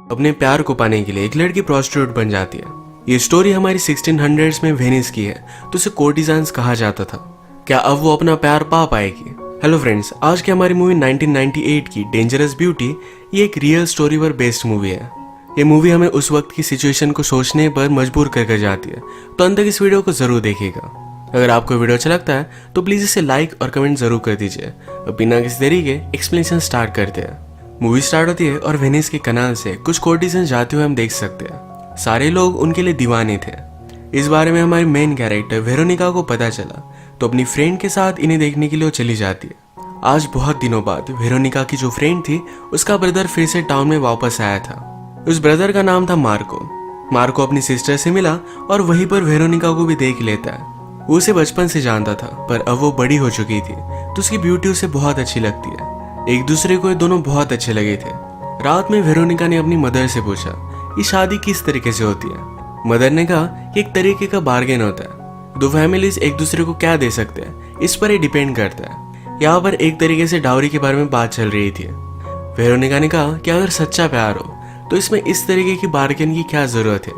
अपने प्यार को पाने के लिए एक लड़की प्रोस्टिट्यूट बन जाती है। ये स्टोरी हमारी 1600s में वेनिस की है, तो उसे कोर्टिजान्स कहा जाता था। क्या अब वो अपना प्यार पा पाएगी? हेलो फ्रेंड्स, आज की हमारी मूवी 1998 की डेंजरस ब्यूटी ये एक रियल स्टोरी पर बेस्ड मूवी है। ये मूवी हमें उस वक्त की सिचुएशन को सोचने पर मजबूर कर जाती है, तो अंत तक इस वीडियो को जरूर देखिएगा। अगर आपको वीडियो अच्छा लगता है तो प्लीज इसे लाइक और कमेंट जरूर कर दीजिए। अब बिना किसी देरी के एक्सप्लेनेशन स्टार्ट करते हैं। मूवी स्टार्ट होती है और वेनिस के कनाल से कुछ कोर्टिजन जाते हुए हम देख सकते हैं। सारे लोग उनके लिए दीवाने थे। इस बारे में हमारी मेन कैरेक्टर वेरोनिका को पता चला, तो अपनी फ्रेंड के साथ इन्हें देखने के लिए वो चली जाती है। आज बहुत दिनों बाद वेरोनिका की जो फ्रेंड थी उसका ब्रदर फिर से टाउन में वापस आया था। उस ब्रदर का नाम था मार्को। मार्को अपनी सिस्टर से मिला और वहीं पर वेरोनिका को भी देख लेता है। वो उसे बचपन से जानता था, पर अब वो बड़ी हो चुकी थी तो उसकी ब्यूटी उसे बहुत अच्छी लगती है। एक दूसरे को ये दोनों बहुत अच्छे लगे थे। रात में वेरोनिका ने अपनी मदर से पूछा ये शादी किस तरीके से होती है। मदर ने कहा कि एक तरीके का बार्गेन होता है, दो फैमिलीज एक दूसरे को क्या दे सकते हैं इस पर ये डिपेंड करता है। यहाँ पर एक तरीके से डाउरी के बारे में बात चल रही थी। वेरोनिका ने कहा कि अगर सच्चा प्यार हो तो इसमें इस तरीके की बार्गेन की क्या जरूरत है।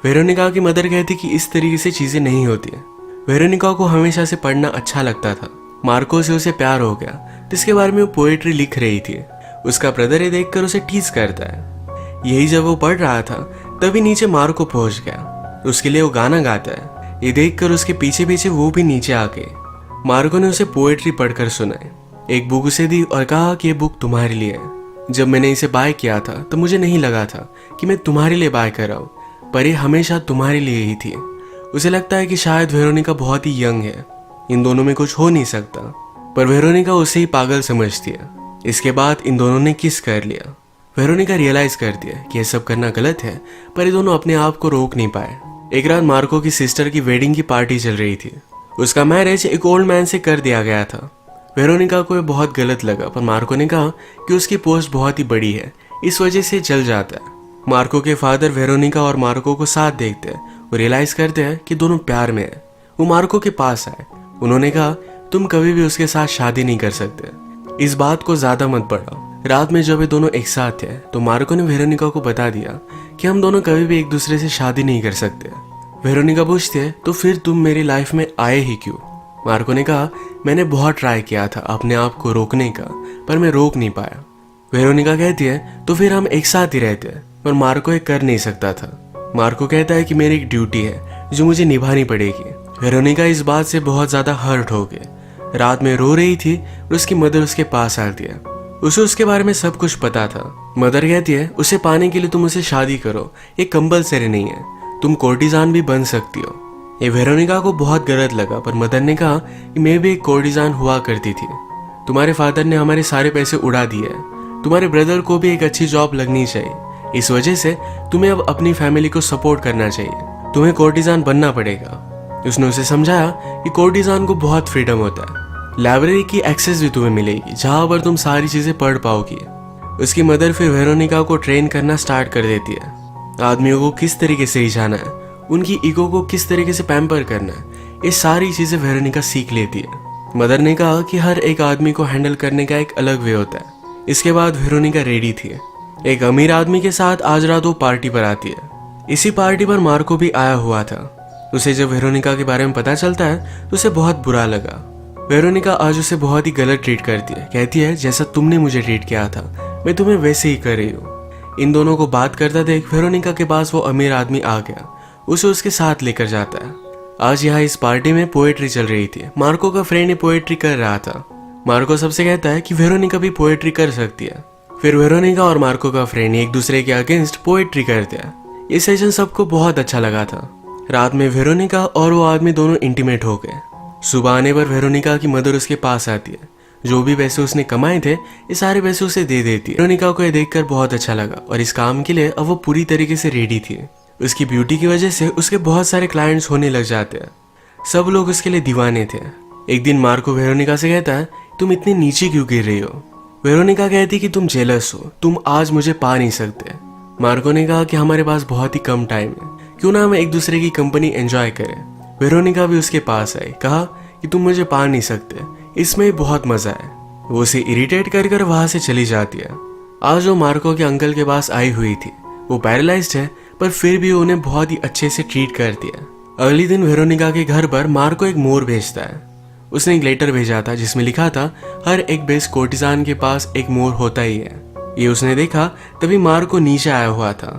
वेरोनिका की मदर कहती कि इस तरीके से चीजें नहीं होती है। वेरोनिका को हमेशा से पढ़ना अच्छा लगता था। मार्को से उसे प्यार हो गया, जिसके बारे में वो पोएट्री लिख रही थी। उसका ब्रदर ये देखकर उसे टीज करता है। यही जब वो पढ़ रहा था तभी नीचे मार्को पहुंच गया। उसके लिए वो गाना गाता है। ये देखकर उसके पीछे पीछे वो भी नीचे आ गए। मार्को ने उसे पोएट्री पढ़कर सुनाई, एक बुक उसे दी और कहा कि ये बुक तुम्हारे लिए है। जब मैंने इसे बाय किया था तो मुझे नहीं लगा था कि मैं तुम्हारे लिए बाय कर रहा हूँ, पर ये हमेशा तुम्हारे लिए ही थी। उसे लगता है कि शायद वेरोनिका बहुत ही यंग है, इन दोनों में कुछ हो नहीं सकता, पर वेरोनिका उसे ही पागल समझती है। इसके बाद इन दोनों ने किस कर लिया। वेरोनिका रियलाइज करती है कि यह सब करना गलत है, पर ये दोनों अपने आप को रोक नहीं पाए। एक रात मार्को की सिस्टर की वेडिंग की पार्टी चल रही थी। उसका मैरिज एक ओल्ड मैन से कर दिया गया था। वेरोनिका को यह बहुत गलत लगा, पर मार्को ने कहा कि उसकी पोस्ट बहुत ही बड़ी है, इस वजह से चल जाता है। मार्को के फादर वेरोनिका और मार्को को साथ देखते हैं। वो रियलाइज करते हैं कि दोनों प्यार में है। वो मार्को के पास आए। उन्होंने कहा तुम कभी भी उसके साथ शादी नहीं कर सकते, इस बात को ज्यादा मत बढ़ाओ। रात में जब ये दोनों एक साथ थे तो मार्को ने वेरोनिका को बता दिया कि हम दोनों कभी भी एक दूसरे से शादी नहीं कर सकते। वेरोनिका पूछती है तो फिर तुम मेरी लाइफ में आए ही क्यों। मार्को ने कहा मैंने बहुत ट्राई किया था अपने आप को रोकने का, पर मैं रोक नहीं पाया। वेरोनिका कहती है तो फिर हम एक साथ ही रहते हैं, पर मार्को ये कर नहीं सकता था। मार्को कहता है कि मेरी एक ड्यूटी है जो मुझे निभानी पड़ेगी। वेरोनिका इस बात से बहुत ज्यादा हर्ट हो गई। रात में रो रही थी और उसकी मदर उसके पास आती है। उसे उसके बारे में सब कुछ पता था। मदर कहती है उसे पाने के लिए तुम उसे शादी करो, ये कंपलसरी नहीं है, तुम कोर्टिजान भी बन सकती हो। ये वेरोनिका को बहुत गलत लगा, पर मदर ने कहा कि मैं भी एक कोर्टिजान हुआ करती थी। तुम्हारे फादर ने हमारे सारे पैसे उड़ा दिए, तुम्हारे ब्रदर को भी एक अच्छी जॉब लगनी चाहिए, इस वजह से तुम्हें अब अपनी फैमिली को सपोर्ट करना चाहिए, तुम्हें कोर्टिजान बनना पड़ेगा। उसने उसे समझाया कि कोर्टिजान को बहुत फ्रीडम होता है, लाइब्रेरी की एक्सेस भी तुम्हें मिलेगी जहां पर तुम सारी चीजें पढ़ पाओगी। उसकी मदर फिर वेरोनिका को ट्रेन करना स्टार्ट कर देती है। आदमियों को किस तरीके से रिझाना है, उनकी ईगो को किस तरीके से पैम्पर करना है, ये सारी चीजें वेरोनिका सीख लेती है। मदर ने कहा कि हर एक आदमी को हैंडल करने का एक अलग वे होता है। इसके बाद वेरोनिका रेडी थी। एक अमीर आदमी के साथ आज रात वो पार्टी पर आती है। इसी पार्टी पर मार्को भी आया हुआ था। उसे जब वेरोनिका के बारे में पता चलता है तो उसे बहुत बुरा लगा। वेरोनिका आज उसे बहुत ही गलत ट्रीट करती है। कहती है जैसा तुमने मुझे ट्रीट किया था मैं तुम्हें वैसे ही कर रही हूँ। इन दोनों को बात करता देख वेरोनिका के पास वो अमीर आदमी आ गया। उसे उसके साथ लेकर जाता है। आज यहाँ इस पार्टी में पोएट्री चल रही थी। मार्को का फ्रेंड पोएट्री कर रहा था। मार्को सबसे कहता है कि वेरोनिका भी पोएट्री कर सकती है। फिर वेरोनिका और मार्को का फ्रेंड एक दूसरे के अगेंस्ट पोएट्री करते हैं। ये सेशन सबको बहुत अच्छा लगा था। रात में वेरोनिका और वो आदमी दोनों इंटीमेट हो गए। सुबह आने पर वेरोनिका की मदर उसके पास आती है। जो भी पैसे उसने कमाए थे ये सारे पैसे उसे दे देती है। वेरोनिका को ये देखकर बहुत अच्छा लगा और इस काम के लिए अब वो पूरी तरीके से रेडी थी। उसकी ब्यूटी की वजह से उसके बहुत सारे क्लाइंट्स होने लग जाते हैं। सब लोग उसके लिए दीवाने थे। एक दिन मार्को वेरोनिका से कहता है तुम इतनी नीचे क्यों गिर रही हो। वेरोनिका कहती कि तुम जेलस हो, तुम आज मुझे पा नहीं सकते। मार्को ने कहा कि हमारे पास बहुत ही कम टाइम है, क्यों ना हम एक दूसरे की कंपनी एंजॉय करें। वेरोनिका भी उसके पास आई, कहा कि तुम मुझे पा नहीं सकते, इसमें बहुत मजा है। वो उसे इरिटेट कर वहां से चली जाती है। आज वो मार्को के अंकल के पास आई हुई थी। वो पैरालाइज्ड है पर फिर भी उन्हें बहुत ही अच्छे से ट्रीट करती है। अगले दिन वेरोनिका के घर पर मार्को एक मोर भेजता है। उसने एक लेटर भेजा था जिसमें लिखा था हर एक बेस्ट कोर्टिजान के पास एक मोर होता ही है। ये उसने देखा तभी मार्को नीचे आया हुआ था।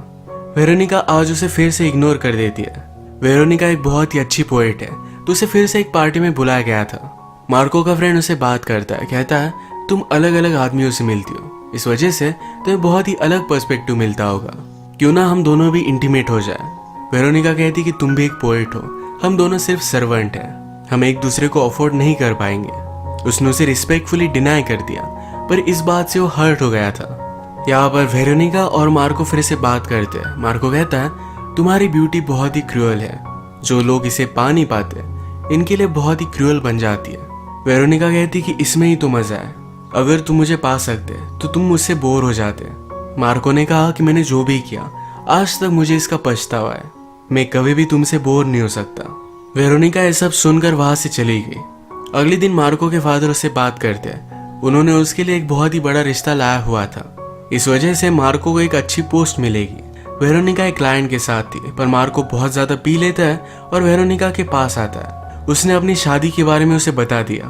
वेरोनिका आज उसे फिर से इग्नोर कर देती है। वेरोनिका एक बहुत ही अच्छी पोएट है तो उसे फिर से एक पार्टी में बुलाया गया था। मार्को का फ्रेंड उसे बात करता है, कहता है तुम अलग अलग आदमियों से मिलती हो, इस वजह से तुम्हें बहुत ही अलग पर्सपेक्टिव मिलता होगा, क्यों ना हम दोनों भी इंटीमेट हो जाए। वेरोनिका कहती कि तुम भी एक पोएट हो, हम दोनों सिर्फ सर्वेंट हैं, हम एक दूसरे को अफोर्ड नहीं कर पाएंगे। उसने उसे रिस्पेक्टफुली डिनाई कर दिया पर इस बात से वो हर्ट हो गया था। यहाँ पर वेरोनिका और मार्को फिर से बात करते हैं। मार्को कहता है तुम्हारी ब्यूटी बहुत ही क्रूअल है, जो लोग इसे पा नहीं पाते इनके लिए बहुत ही क्रूअल बन जाती है। वेरोनिका कहती कि इसमें ही तो मजा है, अगर तुम मुझे पा सकते तो तुम मुझसे बोर हो जाते। मार्को ने कहा कि मैंने जो भी किया आज तक मुझे इसका पछतावा है, मैं कभी भी तुमसे बोर नहीं हो सकता। वेरोनिका ये सब सुनकर वहां से चली गई। अगले दिन मार्को के फादर उससे बात करते हैं। उन्होंने उसके लिए एक बहुत ही बड़ा रिश्ता लाया हुआ था, इस वजह से मार्को को एक अच्छी पोस्ट मिलेगी। वेरोनिका एक क्लाइंट के साथ थी पर मार्को बहुत ज्यादा पी लेता है और वेरोनिका के पास आता है। उसने अपनी शादी के बारे में उसे बता दिया।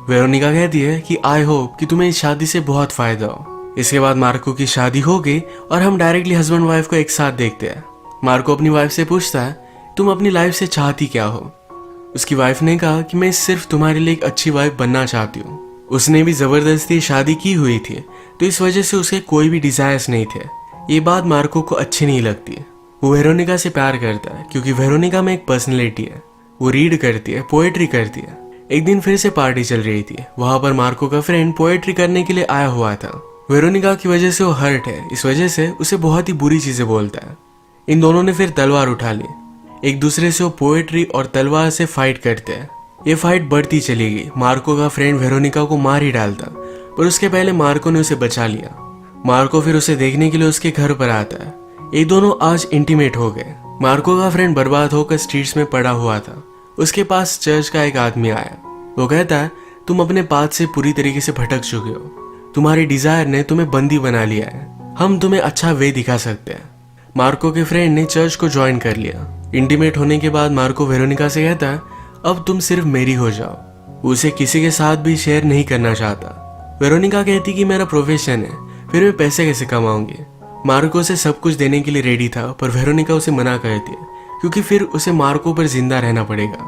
वेरोनिका कहती है कि आई होप कि तुम्हें इस शादी से बहुत फायदा हो। इसके बाद मार्को की शादी हो गई और हम डायरेक्टली हस्बैंड वाइफ को एक साथ देखते हैं। मार्को अपनी वाइफ से पूछता है तुम अपनी लाइफ से चाहती क्या हो। उसकी वाइफ ने कहा कि मैं सिर्फ तुम्हारे लिए एक अच्छी वाइफ बनना चाहती हूँ। उसने भी जबरदस्ती शादी की हुई थी तो इस वजह से उसके कोई भी डिजायर्स नहीं थे। ये बात मार्को को अच्छी नहीं लगती। वो वेरोनिका से प्यार करता है क्योंकि वेरोनिका में एक पर्सनैलिटी है, वो रीड करती है, पोएट्री करती है। एक दिन फिर से पार्टी चल रही थी। वहां पर मार्को का फ्रेंड पोएट्री करने के लिए आया हुआ था। वेरोनिका की वजह से वो हर्ट है, इस वजह से उसे बहुत ही बुरी चीजें बोलता है। इन दोनों ने फिर तलवार उठा ली। एक दूसरे से वो पोएट्री और तलवार से फाइट करते हैं। ये फाइट बढ़ती चली गई। मार्को का फ्रेंड वेरोनिका को मार ही डालता पर उसके पहले मार्को ने उसे बचा लिया। मार्को फिर उसे देखने के लिए उसके घर पर आता है। ये दोनों आज इंटीमेट हो गए। मार्को का फ्रेंड बर्बाद होकर स्ट्रीट्स में पड़ा हुआ था। उसके पास चर्च का एक आदमी आया। वो कहता है तुम अपने पाथ से पूरी तरीके से भटक चुके हो, तुम्हारी डिजायर ने तुम्हें बंदी बना लिया है, हम तुम्हें अच्छा वे दिखा सकते हैं। मार्को के फ्रेंड ने चर्च को ज्वाइन कर लिया। इंटीमेट होने के बाद मार्को वेरोनिका से कहता है अब तुम सिर्फ मेरी हो जाओ। वो उसे किसी के साथ भी शेयर नहीं करना चाहता। वेरोनिका कहती कि मेरा प्रोफेशन है, फिर मैं पैसे कैसे कमाऊंगी। मार्को से सब कुछ देने के लिए रेडी था पर वेरोनिका उसे मना करती है क्योंकि फिर उसे मार्को पर जिंदा रहना पड़ेगा।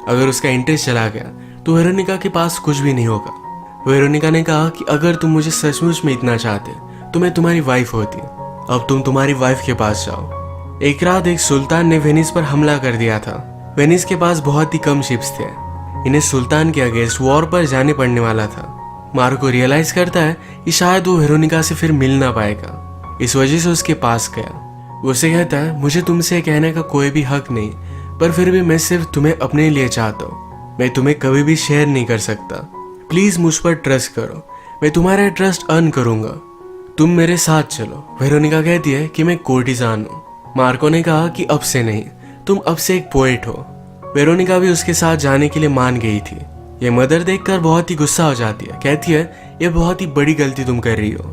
अगर उसका इंटरेस्ट चला गया तो वेरोनिका के पास कुछ भी नहीं होगा। वेरोनिका ने कहा कि अगर तुम मुझे सचमुच में इतना चाहते तो मैं तुम्हारी वाइफ होती, अब तुम तुम्हारी वाइफ के पास जाओ। एक रात एक सुल्तान ने वेनिस पर हमला कर दिया था। वेनिस के पास बहुत ही कम शिप्स थे, इन्हें सुल्तान के अगेंस्ट वॉर पर जाने पड़ने वाला था। मार्को रियलाइज करता है कि शायद वो वेरोनिका से फिर मिल ना पाएगा, इस वजह से उसके पास गया। वो उसे कहता है मुझे तुमसे कहने का कोई भी हक नहीं, पर फिर भी मैं सिर्फ तुम्हें अपने लिए चाहता हूँ, मैं तुम्हें कभी भी शेयर नहीं कर सकता, प्लीज मुझ पर ट्रस्ट करो, मैं तुम्हारा ट्रस्ट अर्न करूंगा, तुम मेरे साथ चलो। वेरोनिका कहती है कि मैं कोर्टिजान हूँ। मार्को ने कहा कि अब से नहीं, तुम अब से एक पोएट हो। वेरोनिका भी उसके साथ जाने के लिए मान गई थी। ये मदर देखकर बहुत ही गुस्सा हो जाती है, कहती है ये बहुत ही बड़ी गलती तुम कर रही हो,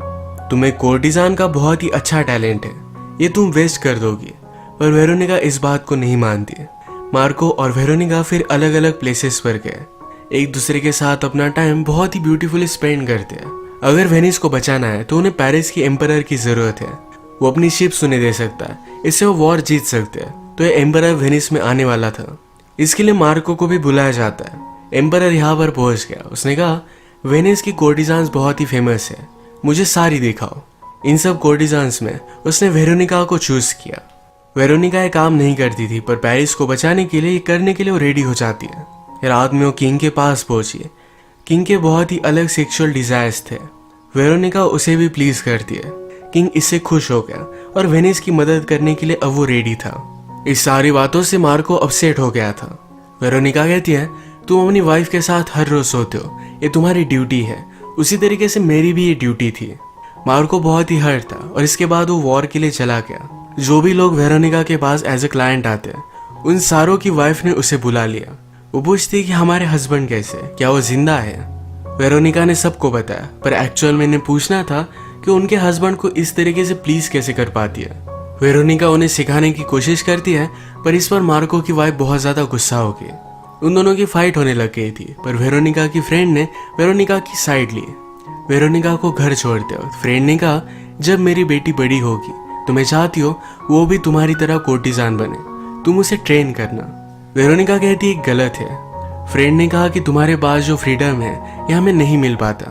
तुम्हें कोर्टिजान का बहुत ही अच्छा टैलेंट है, ये तुम वेस्ट कर दोगी। पर वेरोनिका इस बात को नहीं मानती। मार्को और वेरोनिका फिर अलग अलग प्लेसेस पर गए, एक दूसरे के साथ अपना टाइम बहुत ही ब्यूटीफुली स्पेंड करते हैं। अगर वेनिस को बचाना है तो उन्हें पेरिस की एम्परर की जरूरत है, वो अपनी शिप्स उन्हें दे सकता है, इससे वो वॉर जीत सकते हैं। तो ये एम्परर वेनिस में आने वाला था, इसके लिए मार्को को भी बुलाया जाता है। एम्परर यहाँ पर पहुंच गया। उसने कहा वेनिस की कोर्टिजान्स बहुत ही फेमस है, मुझे सारी दिखाओ। इन सब कोर्टिजान्स में उसने वेरोनिका को चूज किया। वेरोनिका ये काम नहीं करती थी पर पेरिस को बचाने के लिए ये करने के लिए वो रेडी हो जाती है। रात में वो किंग के पास पहुंची। किंग के बहुत ही अलग सेक्सुअल डिजायर्स थे। वेरोनिका उसे भी प्लीज करती है। किंग इससे खुश हो गया और वेनिस की मदद करने के लिए अब वो रेडी था। इस सारी बातों से मार्को अपसेट हो गया था। वेरोनिका कहती है तुम अपनी वाइफ के साथ हर रोज सोते हो, ये तुम्हारी ड्यूटी है, उसी तरीके से मेरी भी ये ड्यूटी थी। मार्को बहुत ही हर्ट था और इसके बाद वो वॉर के लिए चला गया। जो भी लोग वेरोनिका के पास एज ए क्लाइंट आते हैं उन सारों की वाइफ ने उसे बुला लिया। वो पूछती कि हमारे हस्बैंड कैसे, क्या वो जिंदा है। वेरोनिका ने सबको बताया पर एक्चुअल में इन्हें पूछना था कि उनके हस्बैंड को इस तरीके से प्लीज कैसे कर पाती है। वेरोनिका उन्हें सिखाने की कोशिश करती है, पर इस पर मार्को की वाइफ बहुत ज्यादा गुस्सा हो गई। उन दोनों की फाइट होने लग गई थी, पर वेरोनिका की फ्रेंड ने वेरोनिका की साइड ली। वेरोनिका को घर छोड़ते वक्त फ्रेंड ने कहा, जब मेरी बेटी बड़ी होगी तो मैं चाहती हो वो भी तुम्हारी तरह कोर्टिजान बने, तुम उसे ट्रेन करना। वेरोनिका कहती है गलत है। फ्रेंड ने कहा कि तुम्हारे पास जो फ्रीडम है यह हमें नहीं मिल पाता।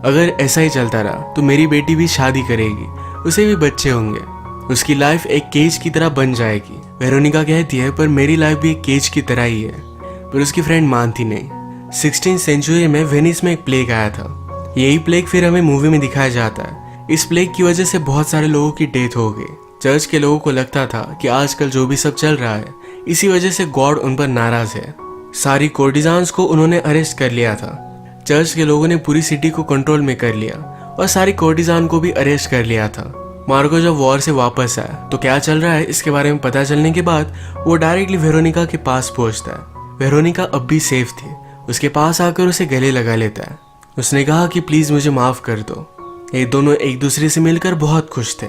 अगर ऐसा ही चलता रहा तो मेरी बेटी भी शादी करेगी, उसे भी बच्चे होंगे, उसकी लाइफ एक केज की तरह बन जाएगी। वेरोनिका कहती है पर मेरी लाइफ भी एक केज की तरह ही है, पर उसकी फ्रेंड मानती नहीं। 16th सेंचुरी में वेनिस में एक प्लेग आया था। यही प्लेग फिर हमें मूवी में दिखाया जाता है। इस प्लेग की वजह से बहुत सारे लोगों की डेथ हो गई। चर्च के लोगों को लगता था कि आजकल जो भी सब चल रहा है इसी वजह से गॉड उन पर नाराज है। सारी कोर्टिजान्स को उन्होंने अरेस्ट कर लिया था। चर्च के लोगों ने पूरी सिटी को कंट्रोल में कर लिया और सारी कोर्टिजान को भी अरेस्ट कर लिया था। मार्को जब वॉर से वापस आया तो क्या चल रहा है इसके बारे में पता चलने के बाद वो डायरेक्टली वेरोनिका के पास पहुंचता है। वेरोनिका अब भी सेफ थी। उसके पास आकर उसे गले लगा लेता है। उसने कहा कि प्लीज मुझे माफ कर दो। ये दोनों एक दूसरे से मिलकर बहुत खुश थे।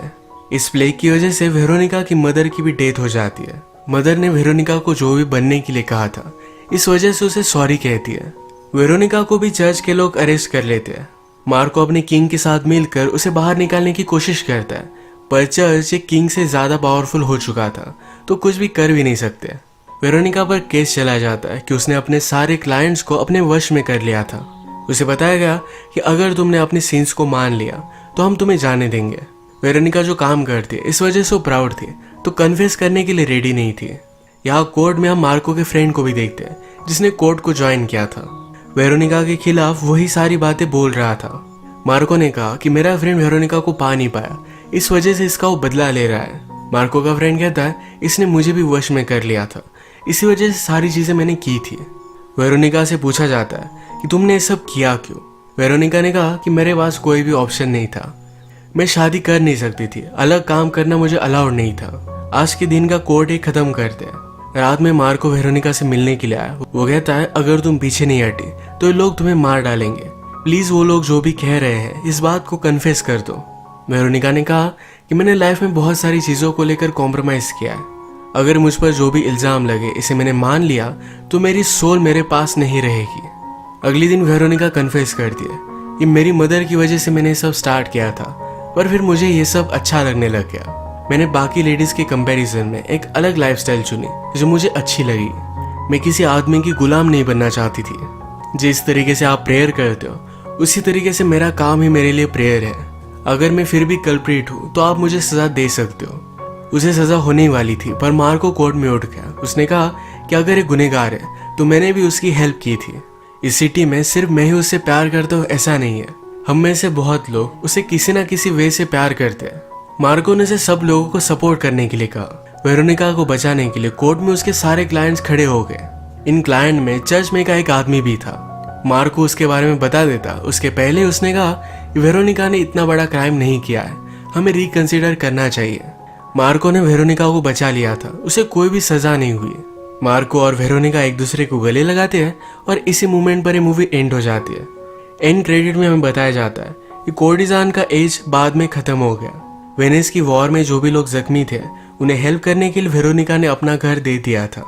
इस प्लेग की वजह से वेरोनिका की मदर की भी डेथ हो जाती है। मदर ने वेरोनिका को जो भी बनने के लिए कहा था इस वजह से उसे सॉरी कहती है। वेरोनिका को भी चर्च के लोग अरेस्ट कर लेते हैं। मार्को अपने किंग के साथ मिलकर उसे बाहर निकालने की कोशिश करता है, पर चर्च एक किंग से ज्यादा पावरफुल हो चुका था तो कुछ भी कर भी नहीं सकते। वेरोनिका पर केस चला जाता है कि उसने अपने सारे क्लाइंट्स को अपने वश में कर लिया था। उसे बताया गया कि अगर तुमने अपनी सीन्स को मान लिया तो हम तुम्हें जाने देंगे। वेरोनिका जो काम करती है इस वजह से वो प्राउड थी तो कन्फेस करने के लिए रेडी नहीं थी। यहाँ कोर्ट में हम मार्को के फ्रेंड को भी देखते हैं जिसने कोर्ट को ज्वाइन किया था। वेरोनिका के खिलाफ वही सारी बातें बोल रहा था। मार्को ने कहा कि मेरा फ्रेंड वेरोनिका को पा नहीं पाया, इस वजह से इसका वो बदला ले रहा है। मार्को का फ्रेंड कहता है इसने मुझे भी वश में कर लिया था, इसी वजह से सारी चीजें मैंने की थी। वेरोनिका से पूछा जाता है कि तुमने ये सब किया क्यों। वेरोनिका ने कहा कि मेरे पास कोई भी ऑप्शन नहीं था, मैं शादी कर नहीं सकती थी, अलग काम करना मुझे अलाउड नहीं था। आज के दिन का कोर्ट एक खत्म करते हैं। रात में मार्को वेरोनिका से मिलने के लिए आया। वो कहता है अगर तुम पीछे नहीं हटी तो ये लोग तुम्हें मार डालेंगे, प्लीज वो लोग जो भी कह रहे हैं इस बात को कन्फेस कर दो। वेरोनिका ने कहा कि मैंने लाइफ में बहुत सारी चीजों को लेकर कॉम्प्रोमाइज किया है, अगर मुझ पर जो भी इल्जाम लगे इसे मैंने मान लिया तो मेरी सोल मेरे पास नहीं रहेगी। अगले दिन वेरोनिका कन्फेस करती है कि मेरी मदर की वजह से मैंने सब स्टार्ट किया था, पर फिर मुझे ये सब अच्छा लगने लग गया। मैंने बाकी लेडीज के कंपैरिजन में एक अलग लाइफस्टाइल चुनी जो मुझे अच्छी लगी। मैं किसी आदमी की गुलाम नहीं बनना चाहती थी। जिस तरीके से आप प्रेयर करते हो उसी तरीके से मेरा काम ही मेरे लिए प्रेयर है। अगर मैं फिर भी कल्प्रिट हूँ तो आप मुझे सजा दे सकते हो। उसे सजा होने वाली थी पर मार्को कोर्ट में उठ गया। उसने कहा कि अगर ये गुनहगार है तो मैंने भी उसकी हेल्प की थी। इस सिटी में सिर्फ मैं ही उससे प्यार करता हूँ ऐसा नहीं है, हम में से बहुत लोग उसे किसी ना किसी वे से प्यार करते हैं। मार्को ने उसे सब लोगों को सपोर्ट करने के लिए कहा। वेरोनिका को बचाने के लिए कोर्ट में उसके सारे क्लाइंट्स खड़े हो गए। इन क्लाइंट में चर्च में का एक आदमी भी था। मार्को उसके बारे में बता देता। उसके पहले उसने कहा कि वेरोनिका ने इतना बड़ा क्राइम नहीं किया है, हमें रिकंसिडर करना चाहिए। मार्को ने वेरोनिका को बचा लिया था, उसे कोई भी सजा नहीं हुई। मार्को और वेरोनिका एक दूसरे को गले लगाते हैं और इसी मोमेंट पर ये मूवी एंड हो जाती है। एंड क्रेडिट में हमें बताया जाता है कि कोर्टिजान का एज बाद में खत्म हो गया। वेनिस की वॉर में जो भी लोग जख्मी थे उन्हें हेल्प करने के लिए वेरोनिका ने अपना घर दे दिया था।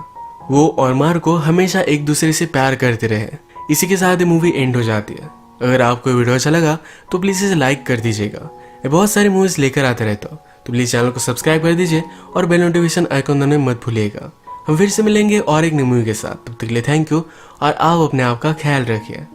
वो और मार्को हमेशा एक दूसरे से प्यार करते रहे। इसी के साथ ये मूवी एंड हो जाती है। अगर आपको वीडियो अच्छा लगा तो प्लीज़ इसे लाइक कर दीजिएगा। मैं बहुत सारी मूवीज लेकर आते रहता हूँ, तो प्लीज़ चैनल को सब्सक्राइब कर दीजिए और बेल नोटिफिकेशन आइकन दबाना मत भूलिएगा। हम फिर से मिलेंगे और एक नई मूवी के साथ। तब तक के लिए थैंक यू और आप अपने आप का ख्याल रखिए।